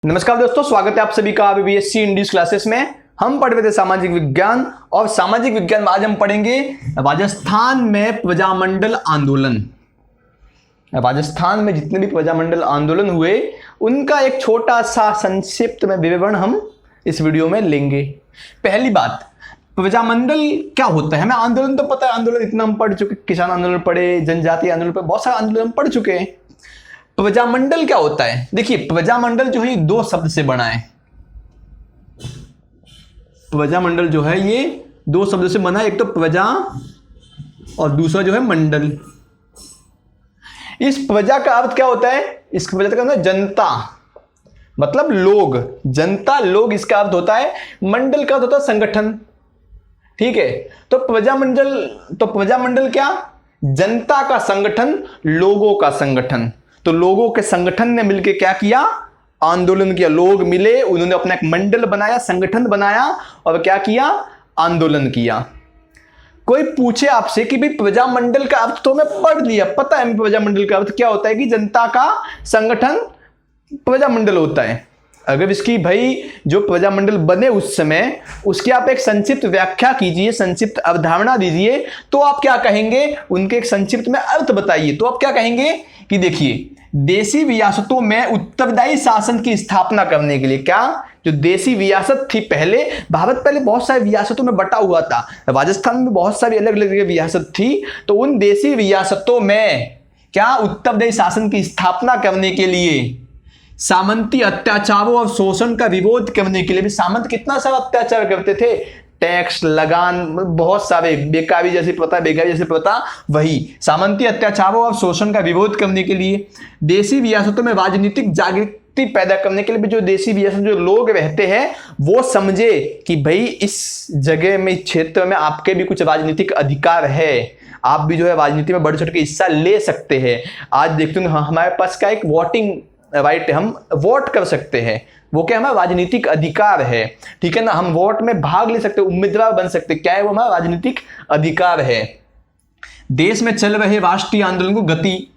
नमस्कार दोस्तों, स्वागत है आप सभी का बीएससी इंग्लिश क्लासेस में। हम पढ़ रहे थे सामाजिक विज्ञान और सामाजिक विज्ञान में आज हम पढ़ेंगे राजस्थान में प्रजामंडल आंदोलन। राजस्थान में जितने भी प्रजामंडल आंदोलन हुए उनका एक छोटा सा संक्षिप्त में विवरण हम इस वीडियो में लेंगे। पहली बात, प्रजामंडल क्या होता है? हमें आंदोलन तो पता है, आंदोलन इतना हम पढ़ चुके, किसान आंदोलन पढ़े, जनजातीय आंदोलन पढ़े, बहुत सारे आंदोलन हम पढ़ चुके हैं। प्रजामंडल क्या होता है? देखिए, प्रजामंडल जो है दो शब्द से बना है। प्रजामंडल जो है ये दो शब्द से बना है, एक तो प्रजा और दूसरा जो है मंडल। इस प्रजा का अर्थ क्या होता है? इस प्रजा का मतलब जनता, मतलब लोग, जनता, लोग, इसका अर्थ होता है। मंडल का अर्थ होता है संगठन। ठीक है, तो प्रजामंडल क्या? जनता का संगठन, लोगों का संगठन। तो लोगों के संगठन ने मिलकर क्या किया? आंदोलन किया। लोग मिले, उन्होंने अपना एक मंडल बनाया, संगठन बनाया और क्या किया? आंदोलन किया। कोई पूछे आपसे कि भाई प्रजामंडल का अर्थ तो मैं पढ़ लिया, पता है प्रजामंडल का अर्थ क्या होता है कि जनता का संगठन प्रजामंडल होता है। अगर इसकी भाई जो प्रजामंडल बने उस समय, उसकी आप एक संक्षिप्त व्याख्या कीजिए, संक्षिप्त अवधारणा दीजिए, तो आप क्या कहेंगे? उनके एक संक्षिप्त में अर्थ बताइए। तो आप क्या कहेंगे कि देखिए, देशी रियासतों में उत्तरदायी शासन की स्थापना करने के लिए, क्या जो देशी रियासत थी पहले, भारत पहले बहुत सारी रियासतों में बटा हुआ था, राजस्थान में बहुत सारी अलग अलग रियासत थी, तो उन देशी रियासतों में क्या उत्तरदायी शासन की स्थापना करने के लिए, सामंती अत्याचारों और शोषण का विरोध करने के लिए भी, सामंत कितना सारा अत्याचार करते थे, टैक्स, लगान, बहुत सारे, बेकारी जैसी प्रथा, वही सामंती अत्याचारों और शोषण का विरोध करने के लिए, देशी रियासतों में राजनीतिक जागृति पैदा करने के लिए भी, जो देशी रियासत जो लोग रहते हैं वो समझे कि भाई इस जगह में, इस क्षेत्र में आपके भी कुछ राजनीतिक अधिकार है, आप भी जो है राजनीति में बढ़ चढ़ के हिस्सा ले सकते हैं। आज देखते हैं हमारे पास का एक वोटिंग राइट है, हम वोट कर सकते हैं, वो क्या हमारा राजनीतिक अधिकार है। ठीक है ना, हम वोट में भाग ले सकते, उम्मीदवार बन सकते, क्या है वो? हमारा राजनीतिक अधिकार है। देश में चल रहे राष्ट्रीय आंदोलन को गति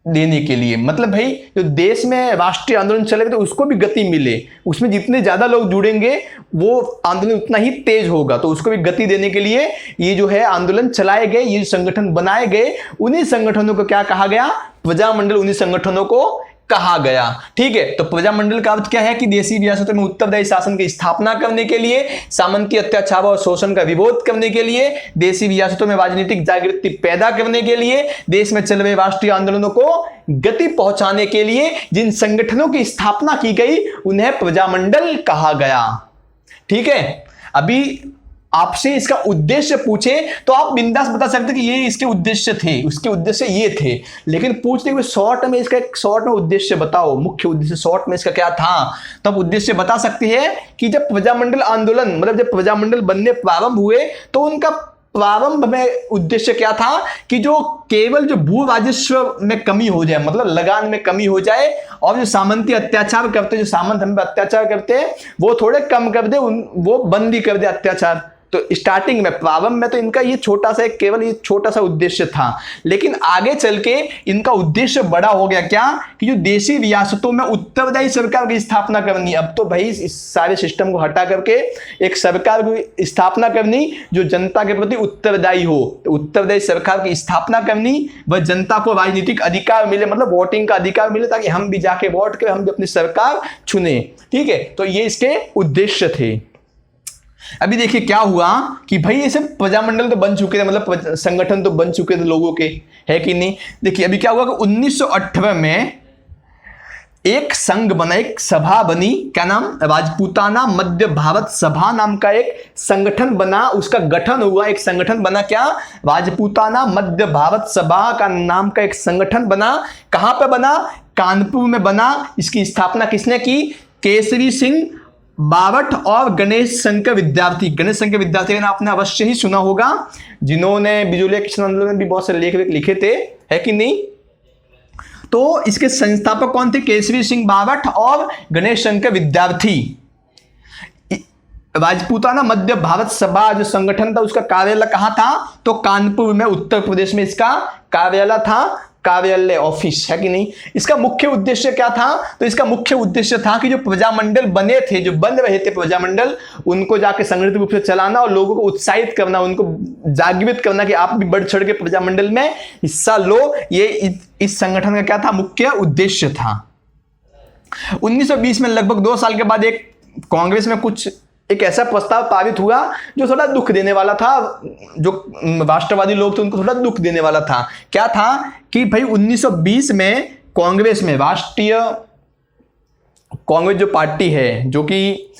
देने के लिए, मतलब भाई जो देश में राष्ट्रीय आंदोलन चलेगा तो उसको भी गति मिले, उसमें जितने ज्यादा लोग जुड़ेंगे वो आंदोलन उतना ही तेज होगा, तो उसको भी गति देने के लिए ये जो है आंदोलन चलाए गए, ये संगठन बनाए गए, उन्हीं संगठनों को क्या कहा गया? प्रजामंडल, उन्हीं संगठनों को कहा गया। ठीक है, तो प्रजामंडल का अर्थ क्या है कि देशी रियासतों में उत्तरदायी शासन की स्थापना करने के लिए, सामंती अत्याचार और शोषण का विरोध करने के लिए, देशी रियासतों में राजनीतिक जागृति पैदा करने के लिए, देश में चल रहे राष्ट्रीय आंदोलनों को गति पहुंचाने के लिए जिन संगठनों की स्थापना की गई उन्हें प्रजामंडल कहा गया। ठीक है, अभी आपसे इसका उद्देश्य पूछे तो आप बिंदास बता सकते कि ये इसके उद्देश्य थे, उसके उद्देश्य ये थे, लेकिन पूछते हुए शॉर्ट में इसका एक शॉर्ट में उद्देश्य बताओ, मुख्य उद्देश्य शॉर्ट में इसका क्या था, तब उद्देश्य बता सकते हैं कि जब प्रजामंडल आंदोलन, मतलब जब प्रजामंडल बनने प्रारंभ हुए तो उनका प्रारंभ में उद्देश्य क्या था कि जो केवल जो भू राजस्व में कमी हो जाए, मतलब लगान में कमी हो जाए, और जो सामंती अत्याचार करते, जो सामंत हम पे अत्याचार करते हैं वो थोड़े कम कर दे, वो बंदी कर दे अत्याचार। तो स्टार्टिंग में, प्रारंभ में तो इनका ये छोटा सा, केवल ये छोटा सा उद्देश्य था, लेकिन आगे चल के इनका उद्देश्य बड़ा हो गया। क्या कि जो देशी रियासतों में उत्तरदायी सरकार की स्थापना करनी, अब तो भाई इस सारे सिस्टम को हटा करके एक सरकार की स्थापना करनी जो जनता के प्रति उत्तरदायी हो, तो उत्तरदायी सरकार की स्थापना करनी, वह जनता को राजनीतिक अधिकार मिले, मतलब वोटिंग का अधिकार मिले, ताकि हम भी जाके वोट करें, हम भी अपनी सरकार चुने। ठीक है, तो ये इसके उद्देश्य थे। अभी देखिए क्या हुआ कि भाई ये सब प्रजामंडल तो बन चुके थे, मतलब संगठन तो बन चुके थे लोगों के, है कि नहीं? देखिए अभी क्या हुआ कि 1918 में एक संघ बना, एक सभा बनी, क्या नाम? राजपूताना मध्य भारत सभा नाम का एक संगठन बना, उसका गठन हुआ, एक संगठन बना, क्या? राजपूताना मध्य भारत सभा का नाम का एक संगठन बना। कहां पर बना? कानपुर में बना। इसकी स्थापना किसने की? केसरी सिंह बावट और गणेश शंकर विद्यार्थी। गणेश शंकर विद्यार्थी का नाम आपने अवश्य ही सुना होगा, जिन्होंने बिजुलिया किसान आंदोलन में भी बहुत से लेख लिखे थे, है कि नहीं? तो इसके संस्थापक कौन थे? केसरी सिंह बावट और गणेश शंकर विद्यार्थी। राजपूताना मध्य भारत सभा जो संगठन था उसका कार्यालय कहां था? तो कानपुर में, उत्तर प्रदेश में इसका कार्यालय था। कार्यालय, ऑफिस, है कि नहीं। इसका मुख्य उद्देश्य क्या था? तो इसका मुख्य उद्देश्य था कि जो प्रजामंडल बने थे, जो बन रहे थे प्रजामंडल, उनको जाके संगठित रूप से चलाना और लोगों को उत्साहित करना, उनको जागृत करना कि आप भी बढ़ चढ़ के प्रजामंडल में हिस्सा लो। ये इस संगठन का क्या था? मुख्य उद्देश्य था। 1920 में लगभग 2 साल के बाद एक कांग्रेस में एक ऐसा प्रस्ताव पारित हुआ जो थोड़ा दुख देने वाला था। जो राष्ट्रवादी लोग थे उनको थोड़ा दुख देने वाला था। क्या था कि भाई 1920 में कांग्रेस में, राष्ट्रीय कांग्रेस जो पार्टी है, जो कि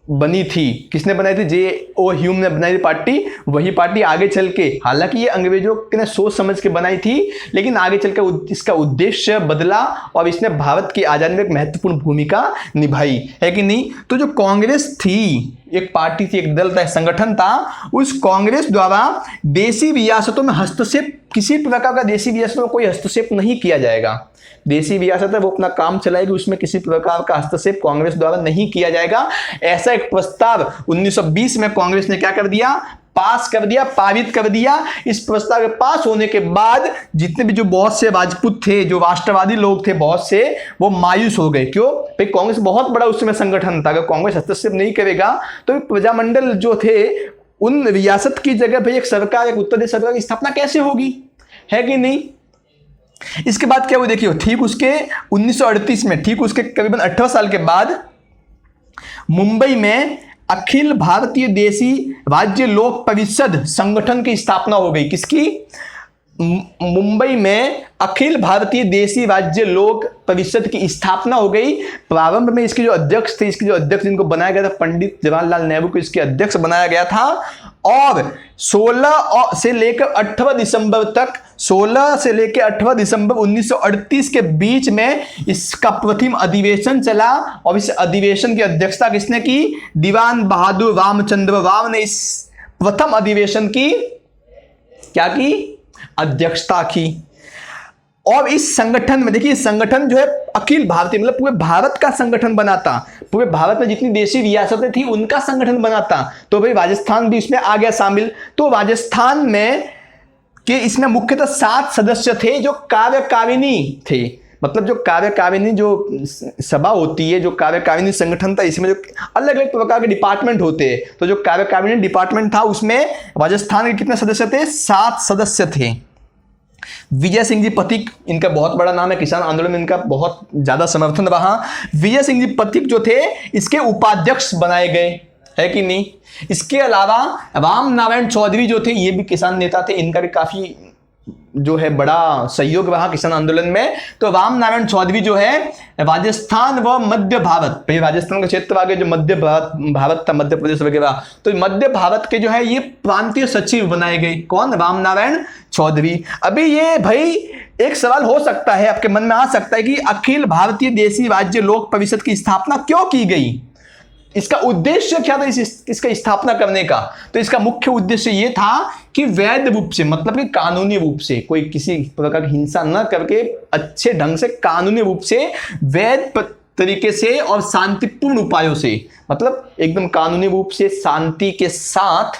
बनी थी, किसने बनाई थी? J.O. ह्यूम ने बनाई थी पार्टी। वही पार्टी आगे चल के, हालांकि ये अंग्रेजों ने सोच समझ के बनाई थी, लेकिन आगे चल के इसका उद्देश्य बदला और इसने भारत की आजादी में एक महत्वपूर्ण भूमिका निभाई, है कि नहीं। तो जो कांग्रेस थी, एक पार्टी थी, एक दल था, संगठन था, उस कांग्रेस द्वारा देशी रियासतों में हस्तक्षेप, किसी प्रकार का देशी रियासतों में कोई हस्तक्षेप नहीं किया जाएगा। देशी रियासत है वो अपना काम चलाएगी, उसमें किसी प्रकार का हस्तक्षेप कांग्रेस द्वारा नहीं किया जाएगा। ऐसा एक प्रस्ताव 1920 में कांग्रेस ने क्या कर दिया? पास कर दिया, पारित कर दिया। इस प्रस्ताव के पास होने के बाद जितने भी जो बहुत से राजपूत थे, जो राष्ट्रवादी लोग थे बहुत से, वो मायूस हो गए। क्यों? भाई कांग्रेस बहुत बड़ा उस समय संगठन था, अगर कांग्रेस हस्तक्षेप नहीं करेगा तो प्रजामंडल जो थे उन रियासत की जगह भाई एक सरकार, एक उत्तर प्रदेश सरकार की स्थापना कैसे होगी, है कि नहीं। इसके बाद क्या हुआ देखिए, ठीक उसके 1938 में, ठीक उसके करीबन 18 साल के बाद मुंबई में अखिल भारतीय देशी राज्य लोक परिषद संगठन की स्थापना हो गई। किसकी? मुंबई में अखिल भारतीय देशी राज्य लोक परिषद की स्थापना हो गई। प्रारंभ में इसके जो अध्यक्ष थे, इसके जो अध्यक्ष जिनको बनाया गया था, पंडित जवाहरलाल नेहरू को इसके अध्यक्ष बनाया गया था। और 16 से लेकर 18 दिसंबर तक, 16 से लेकर 18 दिसंबर 1938 के बीच में इसका प्रथम अधिवेशन चला। और इस अधिवेशन की अध्यक्षता किसने की? दीवान बहादुर रामचंद्र राव ने इस प्रथम अधिवेशन की क्या की? अध्यक्षता की। और इस संगठन में देखिए, संगठन जो है अखिल भारतीय, मतलब पूरे भारत का संगठन बनाता, पूरे भारत में जितनी देशी रियासतें थी उनका संगठन बनाता। तो भाई राजस्थान भी इसमें आ गया शामिल। तो राजस्थान में के इसमें मुख्यतः 7 सदस्य थे जो कार्यकारिणी थे। मतलब जो कार्यकारिणी जो सभा होती है, जो कार्यकारिणी संगठन था, इसमें जो अलग अलग प्रकार के डिपार्टमेंट होते हैं, तो जो कार्यकारिणी डिपार्टमेंट था उसमें राजस्थान के कितने सदस्य थे? 7 सदस्य थे। विजय सिंह जी पथिक, इनका बहुत बड़ा नाम है, किसान आंदोलन में इनका बहुत ज्यादा समर्थन रहा। विजय सिंह जी पथिक जो थे इसके उपाध्यक्ष बनाए गए, है कि नहीं। इसके अलावा राम नारायण चौधरी जो थे, ये भी किसान नेता थे, इनका भी काफी जो है बड़ा सहयोग रहा किसान आंदोलन में। तो राम नारायण चौधरी जो है राजस्थान व मध्य भारत, राजस्थान का क्षेत्र आगे जो मध्य भारत था, मध्य प्रदेश वगैरह, तो मध्य भारत के जो है ये प्रांतीय सचिव बनाए गए। कौन? राम नारायण चौधरी। अभी ये भाई एक सवाल हो सकता है, आपके मन में आ सकता है कि अखिल भारतीय देशी राज्य लोक परिषद की स्थापना क्यों की गई? इसका उद्देश्य क्या था इसका स्थापना करने का? तो इसका मुख्य उद्देश्य यह था कि वैध रूप से, मतलब कि कानूनी रूप से, कोई किसी प्रकार की हिंसा न करके अच्छे ढंग से, कानूनी रूप से, वैध तरीके से और शांतिपूर्ण उपायों से, मतलब एकदम कानूनी रूप से शांति के साथ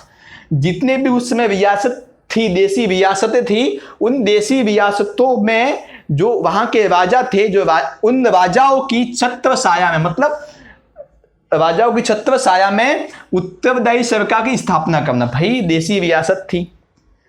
जितने भी उस समय रियासत थी, देशी रियासतें थी, उन देशी रियासतों में जो वहां के राजा थे, जो उन राजाओं की छत्र छाया में, मतलब राजाओं की छत्र छाया में उत्तरदायी सरकार की स्थापना करना। भाई देशी रियासत थी,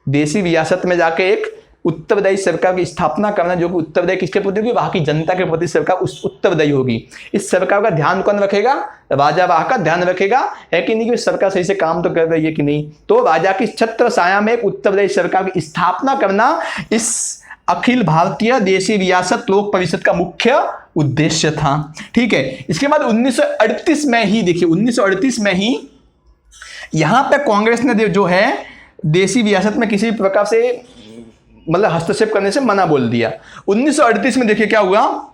देशी रियासत में जाके एक उत्तरदायी सरकार की स्थापना करना, जो कि उत्तरदायी किसके प्रति होगी? वहां की जनता के प्रति सरकार उस उत्तरदायी होगी। इस सरकार का ध्यान कौन रखेगा? राजा वहां का ध्यान रखेगा, है कि नहीं, कि सरकार सही से काम तो कर रही है कि नहीं। तो राजा की छत्र छाया में एक उत्तरदायी सरकार की स्थापना करना इस अखिल भारतीय देशी रियासत लोक परिषद का मुख्य उद्देश्य था। ठीक है। इसके बाद 1938 में ही देखिए, 1938 में ही यहां पे कांग्रेस ने जो है देशी रियासत में किसी प्रकार से मतलब हस्तक्षेप करने से मना बोल दिया। 1938 में देखिए क्या हुआ,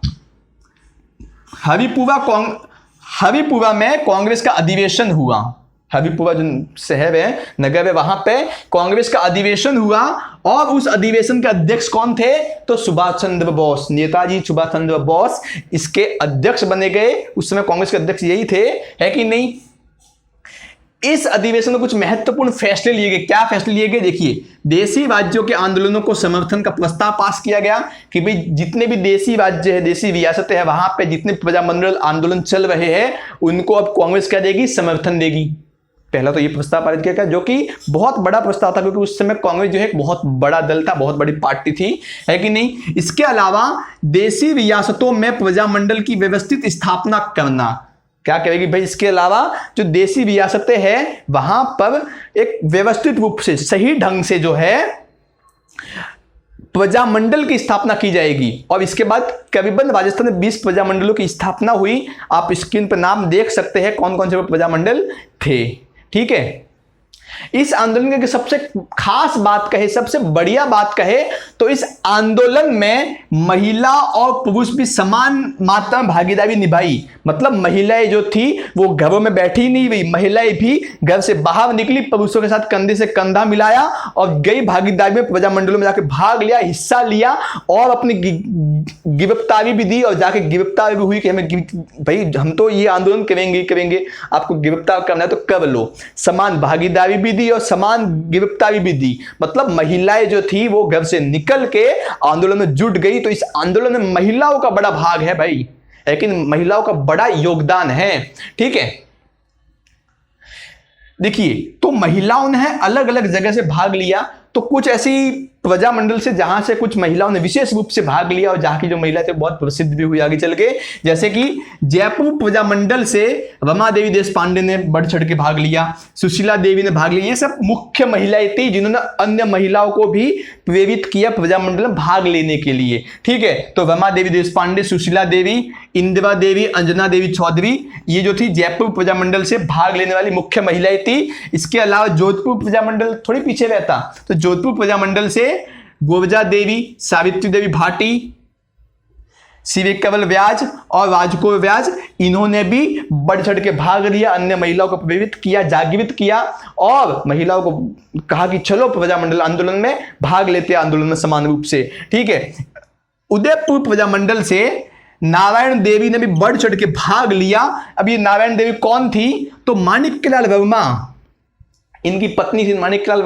हरिपुरा में कांग्रेस का अधिवेशन हुआ। हरिपुरा जो शहर है, नगर है, वहां पे कांग्रेस का अधिवेशन हुआ और उस अधिवेशन के अध्यक्ष कौन थे? तो सुभाष चंद्र बोस, नेताजी सुभाष चंद्र बोस इसके अध्यक्ष बने गए। उस समय कांग्रेस के अध्यक्ष यही थे, है कि नहीं। इस अधिवेशन में कुछ महत्वपूर्ण फैसले लिए गए। क्या फैसले लिए गए? देखिए, देशी राज्यों के आंदोलनों को समर्थन का प्रस्ताव पास किया गया कि भाई जितने भी देशी राज्य है, देशी रियासतें हैं, वहां पे जितने प्रजामंडल आंदोलन चल रहे हैं उनको अब कांग्रेस क्या देगी? समर्थन देगी। पहला तो ये प्रस्ताव पारित किया गया, जो कि बहुत बड़ा प्रस्ताव था, क्योंकि उस समय कांग्रेस जो है एक बहुत बड़ा दल था, बहुत बड़ी पार्टी थी, है कि नहीं। इसके अलावा देशी रियासतों में प्रजामंडल की व्यवस्थित स्थापना करना। क्या कहेगी भाई? इसके अलावा जो देशी रियासतें हैं वहां पर एक व्यवस्थित रूप से, सही ढंग से जो है प्रजामंडल की स्थापना की जाएगी। और इसके बाद करीबन राजस्थान में 20 प्रजामंडलों की स्थापना हुई। आप स्क्रीन पर नाम देख सकते हैं कौन कौन से प्रजामंडल थे। ठीक है, इस आंदोलन की सबसे खास बात कहे, सबसे बढ़िया बात कहे तो इस आंदोलन में महिला और पुरुष भी समान मात्रा में भागीदारी निभाई। मतलब महिलाएं जो थी वो घरों में बैठी नहीं हुई, महिलाएं भी घर से बाहर निकली, पुरुषों के साथ कंधे से कंधा मिलाया और गई भागीदारी में, प्रजामंडलों में जाकर भाग लिया, हिस्सा लिया और अपनी गिरफ्तारी भी दी। और जाके गिरफ्तार भी हुई कि हमें भाई हम तो ये आंदोलन करेंगे, आपको गिरफ्तार करना है तो कर लो। समान भागीदारी भी दी और समान गिरफ्तारी भी दी। मतलब महिलाएं जो थी वो घर से निकल के आंदोलन में जुट गई। तो इस आंदोलन में महिलाओं का बड़ा भाग है भाई, लेकिन महिलाओं का बड़ा योगदान है। ठीक है, देखिए, तो महिलाओं ने अलग अलग जगह से भाग लिया। तो कुछ ऐसी प्रजामंडल से जहां से कुछ महिलाओं ने विशेष रूप से भाग लिया और जहां की जो महिला थे बहुत प्रसिद्ध भी हुई आगे चल के। जैसे कि जयपुर प्रजामंडल से रमा देवी देशपांडे ने बढ़ चढ़ के भाग लिया, सुशीला देवी ने भाग लिया। ये सब मुख्य महिलाएं थी जिन्होंने अन्य महिलाओं को भी प्रेरित किया प्रजामंडल में भाग लेने के लिए। ठीक है, तो रमा देवी देशपांडे, सुशीला देवी, इंदिरा देवी, अंजना देवी चौधरी, ये जो थी जयपुर प्रजामंडल से भाग लेने वाली मुख्य महिलाएं थी। इसके अलावा जोधपुर प्रजामंडल थोड़ी पीछे रहता, तो जोधपुर प्रजामंडल से गोविजा देवी, सावित्री देवी भाटी, सिविकवल व्याज और राजकोर व्याज, इन्होंने भी बढ़ चढ़ के भाग लिया, अन्य महिलाओं को प्रेरित किया, जागृत किया और महिलाओं को कहा कि चलो प्रजामंडल आंदोलन में भाग लेते हैं, आंदोलन में समान रूप से। ठीक है, उदयपुर प्रजामंडल से नारायण देवी ने भी बढ़ चढ़ के भाग लिया। अब ये नारायण देवी कौन थी? तो माणिक्यलाल वर्मा इनकी पत्नी थी। माणिक्यलाल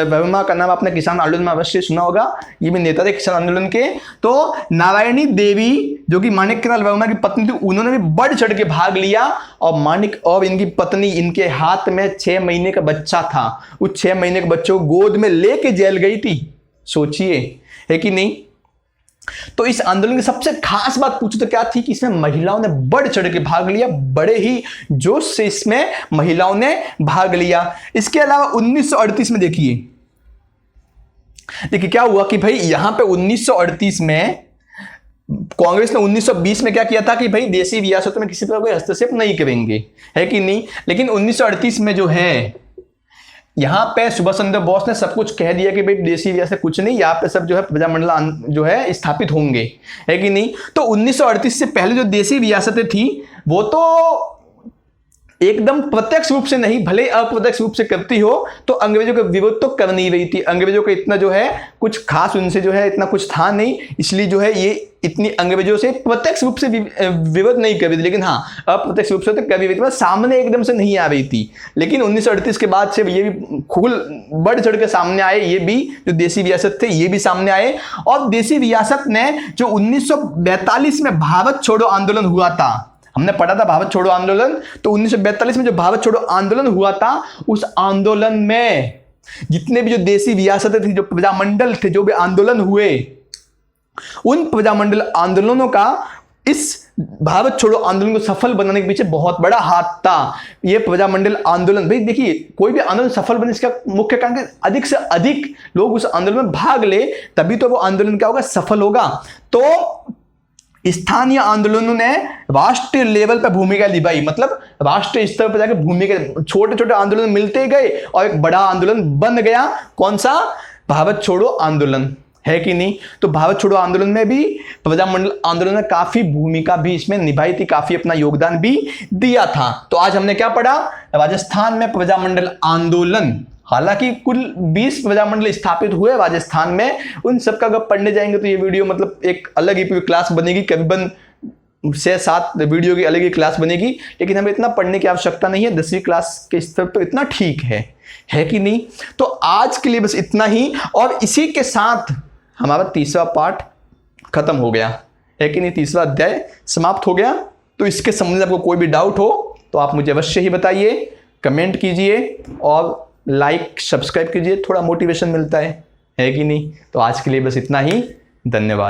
वर्मा का नाम आपने किसान आंदोलन में अवश्य सुना होगा, ये भी नेता थे किसान आंदोलन के। तो नारायणी देवी जो कि माणिक्यलाल वर्मा की पत्नी थी, उन्होंने भी बढ़ चढ़ के भाग लिया और इनकी पत्नी, इनके हाथ में 6 महीने का बच्चा था, उस 6 महीने के बच्चे को गोद में लेके जेल गई थी। सोचिए, है कि नहीं। तो इस आंदोलन की सबसे खास बात पूछो तो क्या थी कि इसमें महिलाओं ने बढ़ चढ़ के भाग लिया, बड़े ही जोश से इसमें महिलाओं ने भाग लिया। इसके अलावा 1938 में देखिए क्या हुआ कि भाई यहां पे 1938 में कांग्रेस ने 1920 में क्या किया था कि भाई देशी रियासतों में किसी तरह कोई हस्तक्षेप नहीं करेंगे, है कि नहीं। लेकिन 1938 में जो है यहां पे सुभाष चंद्र बोस ने सब कुछ कह दिया कि भाई देशी रियासत कुछ नहीं, यहाँ पे सब जो है प्रजामंडल जो है स्थापित होंगे, है कि नहीं। तो 1938 से पहले जो देशी रियासतें थी वो तो एकदम प्रत्यक्ष रूप से नहीं, भले अप्रत्यक्ष रूप से करती हो, तो अंग्रेजों का विरोध तो कर नहीं रही थी। अंग्रेजों का इतना जो है कुछ खास उनसे जो है इतना कुछ था नहीं, इसलिए जो है ये इतनी अंग्रेजों से प्रत्यक्ष रूप से विरोध नहीं कर रही थी। लेकिन हाँ, अप्रत्यक्ष रूप से तो कर रही थी, सामने एकदम से नहीं आ रही थी। लेकिन 1938 के बाद से ये भी खुल बढ़ चढ़ के सामने आए, ये भी जो देशी रियासत थे ये भी सामने आए। और देशी रियासत ने जो 1942 में भारत छोड़ो आंदोलन हुआ था, हमने पढ़ा था भारत छोड़ो आंदोलन, तो 1942 में जो भारत छोड़ो आंदोलन हुआ था, उस आंदोलन में जितने भी जो देशी रियासतें थी, जो प्रजामंडल थे, जो भी आंदोलन हुए, उन प्रजामंडल आंदोलनों का इस भारत छोड़ो आंदोलन को सफल बनाने के पीछे बहुत बड़ा हाथ था। ये प्रजामंडल आंदोलन, भाई देखिए, कोई भी आंदोलन सफल बने इसका मुख्य कारण है अधिक से अधिक लोग उस आंदोलन में भाग ले, तभी तो वो आंदोलन क्या होगा, सफल होगा। तो स्थानीय आंदोलनों ने राष्ट्रीय लेवल पर भूमिका निभाई, मतलब राष्ट्रीय स्तर पर जाकर भूमिका, छोटे छोटे आंदोलन मिलते गए और एक बड़ा आंदोलन बन गया। कौन सा? भारत छोड़ो आंदोलन, है कि नहीं। तो भारत छोड़ो आंदोलन में भी प्रजामंडल आंदोलन ने काफी भूमिका भी इसमें निभाई थी, काफी अपना योगदान भी दिया था। तो आज हमने क्या पढ़ा? राजस्थान में प्रजामंडल आंदोलन। हालांकि कुल 20 प्रजामंडल स्थापित हुए राजस्थान में, उन सबका अगर पढ़ने जाएंगे तो ये वीडियो मतलब एक अलग ही पूरी क्लास बनेगी, करीबन से 7 वीडियो की अलग ही क्लास बनेगी, लेकिन हमें इतना पढ़ने की आवश्यकता नहीं है, 10वीं क्लास के स्तर पर इतना ठीक है कि नहीं। तो आज के लिए बस इतना ही, और इसी के साथ हमारा तीसरा पार्ट खत्म हो गया है कि नहीं, तीसरा अध्याय समाप्त हो गया। तो इसके संबंध में आपको कोई भी डाउट हो तो आप मुझे अवश्य ही बताइए, कमेंट कीजिए और लाइक सब्सक्राइब कीजिए, थोड़ा मोटिवेशन मिलता है कि नहीं। तो आज के लिए बस इतना ही, धन्यवाद।